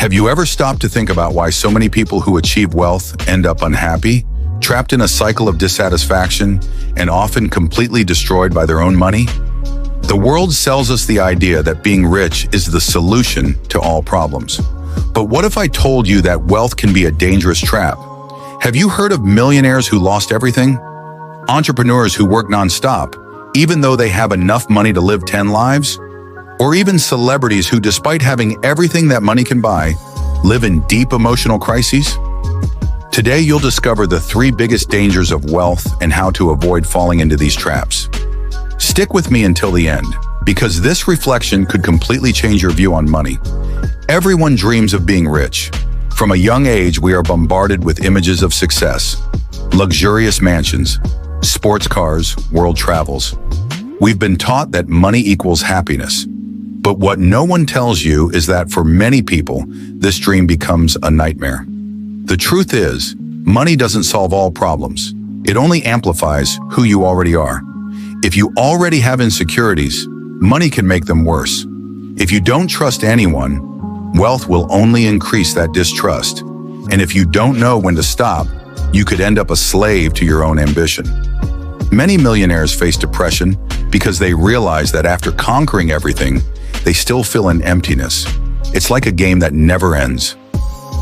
Have you ever stopped to think about why so many people who achieve wealth end up unhappy, trapped in a cycle of dissatisfaction, and often completely destroyed by their own money? The world sells us the idea that being rich is the solution to all problems. But what if I told you that wealth can be a dangerous trap? Have you heard of millionaires who lost everything? Entrepreneurs who work nonstop, even though they have enough money to live 10 lives? Or even celebrities who, despite having everything that money can buy, live in deep emotional crises? Today, you'll discover the 3 biggest dangers of wealth and how to avoid falling into these traps. Stick with me until the end, because this reflection could completely change your view on money. Everyone dreams of being rich. From a young age, we are bombarded with images of success, luxurious mansions, sports cars, world travels. We've been taught that money equals happiness. But what no one tells you is that for many people, this dream becomes a nightmare. The truth is, money doesn't solve all problems. It only amplifies who you already are. If you already have insecurities, money can make them worse. If you don't trust anyone, wealth will only increase that distrust. And if you don't know when to stop, you could end up a slave to your own ambition. Many millionaires face depression because they realize that after conquering everything, they still feel an emptiness. It's like a game that never ends.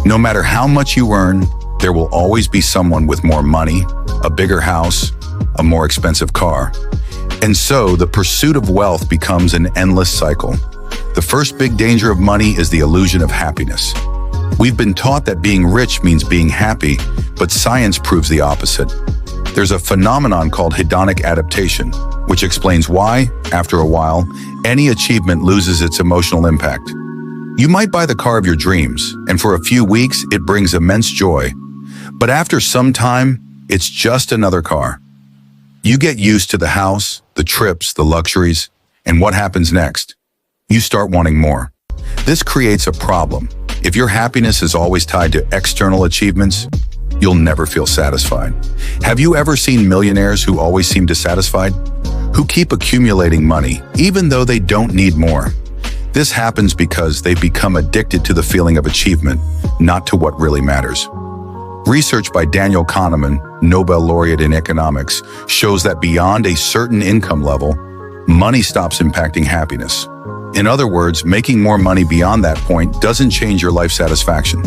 No matter how much you earn, there will always be someone with more money, a bigger house, a more expensive car. And so the pursuit of wealth becomes an endless cycle. The first big danger of money is the illusion of happiness. We've been taught that being rich means being happy, but science proves the opposite. There's a phenomenon called hedonic adaptation, which explains why, after a while, any achievement loses its emotional impact. You might buy the car of your dreams, and for a few weeks, it brings immense joy. But after some time, it's just another car. You get used to the house, the trips, the luxuries, and what happens next? You start wanting more. This creates a problem. If your happiness is always tied to external achievements, you'll never feel satisfied. Have you ever seen millionaires who always seem dissatisfied? Who keep accumulating money, even though they don't need more? This happens because they've become addicted to the feeling of achievement, not to what really matters. Research by Daniel Kahneman, Nobel laureate in economics, shows that beyond a certain income level, money stops impacting happiness. In other words, making more money beyond that point doesn't change your life satisfaction.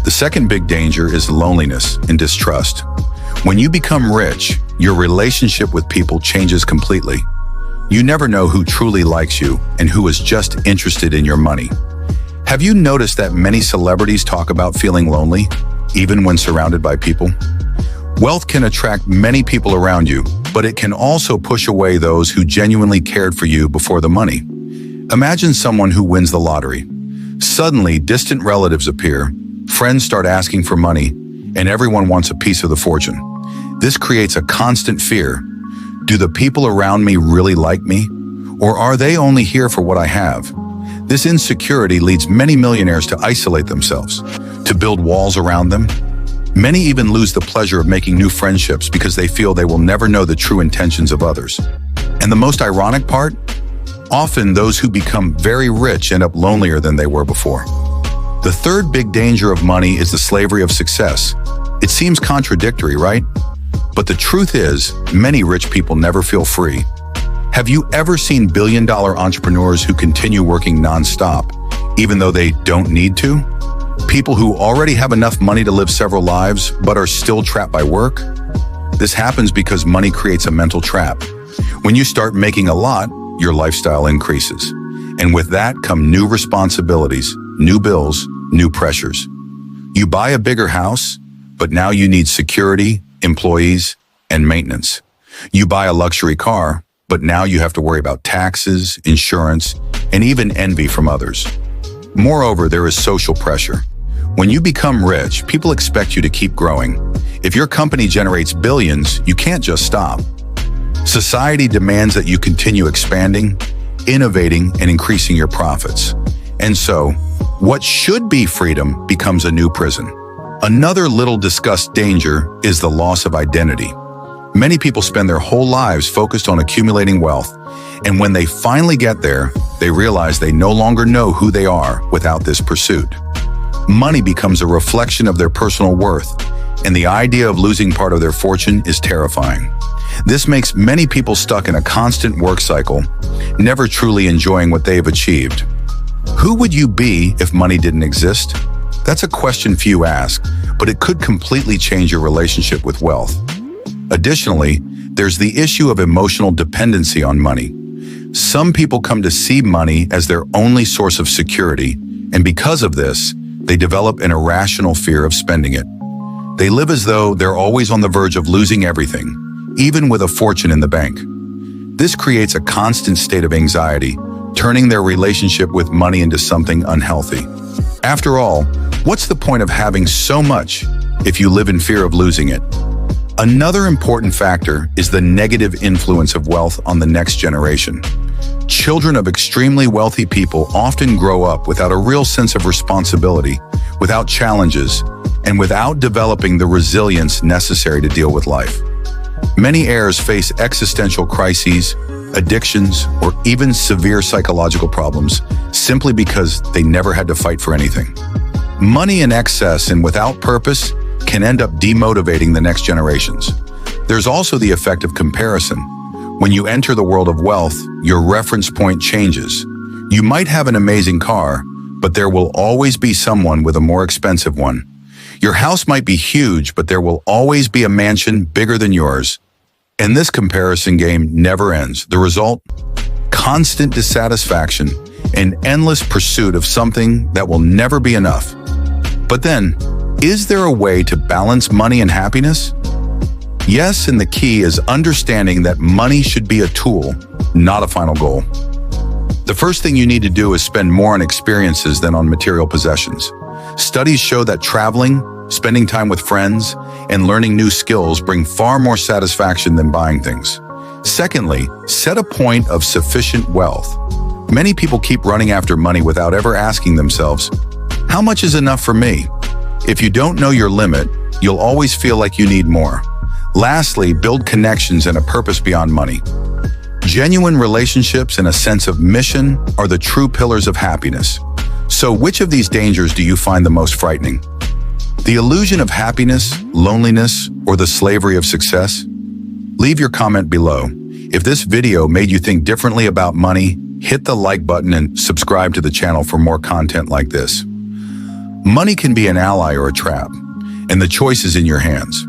The second big danger is loneliness and distrust. When you become rich, your relationship with people changes completely. You never know who truly likes you and who is just interested in your money. Have you noticed that many celebrities talk about feeling lonely, even when surrounded by people? Wealth can attract many people around you, but it can also push away those who genuinely cared for you before the money. Imagine someone who wins the lottery. Suddenly, distant relatives appear, friends start asking for money, and everyone wants a piece of the fortune. This creates a constant fear. Do the people around me really like me? Or are they only here for what I have? This insecurity leads many millionaires to isolate themselves, to build walls around them. Many even lose the pleasure of making new friendships because they feel they will never know the true intentions of others. And the most ironic part? Often those who become very rich end up lonelier than they were before. The third big danger of money is the slavery of success. It seems contradictory, right? But the truth is, many rich people never feel free. Have you ever seen billion-dollar entrepreneurs who continue working nonstop, even though they don't need to? People who already have enough money to live several lives, but are still trapped by work? This happens because money creates a mental trap. When you start making a lot, your lifestyle increases. And with that come new responsibilities, new bills, new pressures. You buy a bigger house, but now you need security, employees, and maintenance. You buy a luxury car, but now you have to worry about taxes, insurance, and even envy from others. Moreover, there is social pressure. When you become rich, people expect you to keep growing. If your company generates billions, you can't just stop. Society demands that you continue expanding, innovating, and increasing your profits. And so, what should be freedom becomes a new prison. Another little discussed danger is the loss of identity. Many people spend their whole lives focused on accumulating wealth, and when they finally get there, they realize they no longer know who they are without this pursuit. Money becomes a reflection of their personal worth, and the idea of losing part of their fortune is terrifying. This makes many people stuck in a constant work cycle, never truly enjoying what they have achieved. Who would you be if money didn't exist? That's a question few ask, but it could completely change your relationship with wealth. Additionally, there's the issue of emotional dependency on money. Some people come to see money as their only source of security, and because of this, they develop an irrational fear of spending it. They live as though they're always on the verge of losing everything, even with a fortune in the bank. This creates a constant state of anxiety, turning their relationship with money into something unhealthy. After all, what's the point of having so much if you live in fear of losing it? Another important factor is the negative influence of wealth on the next generation. Children of extremely wealthy people often grow up without a real sense of responsibility, without challenges, and without developing the resilience necessary to deal with life. Many heirs face existential crises, addictions, or even severe psychological problems simply because they never had to fight for anything. Money in excess and without purpose can end up demotivating the next generations. There's also the effect of comparison. When you enter the world of wealth, your reference point changes. You might have an amazing car, but there will always be someone with a more expensive one. Your house might be huge, but there will always be a mansion bigger than yours. And this comparison game never ends. The result? Constant dissatisfaction, an endless pursuit of something that will never be enough. But then, is there a way to balance money and happiness? Yes, and the key is understanding that money should be a tool, not a final goal. The first thing you need to do is spend more on experiences than on material possessions. Studies show that traveling, spending time with friends, and learning new skills bring far more satisfaction than buying things. Secondly, set a point of sufficient wealth. Many people keep running after money without ever asking themselves, how much is enough for me? If you don't know your limit, you'll always feel like you need more. Lastly, build connections and a purpose beyond money. Genuine relationships and a sense of mission are the true pillars of happiness. So which of these dangers do you find the most frightening? The illusion of happiness, loneliness, or the slavery of success? Leave your comment below. If this video made you think differently about money, hit the like button and subscribe to the channel for more content like this. Money can be an ally or a trap, and the choice is in your hands.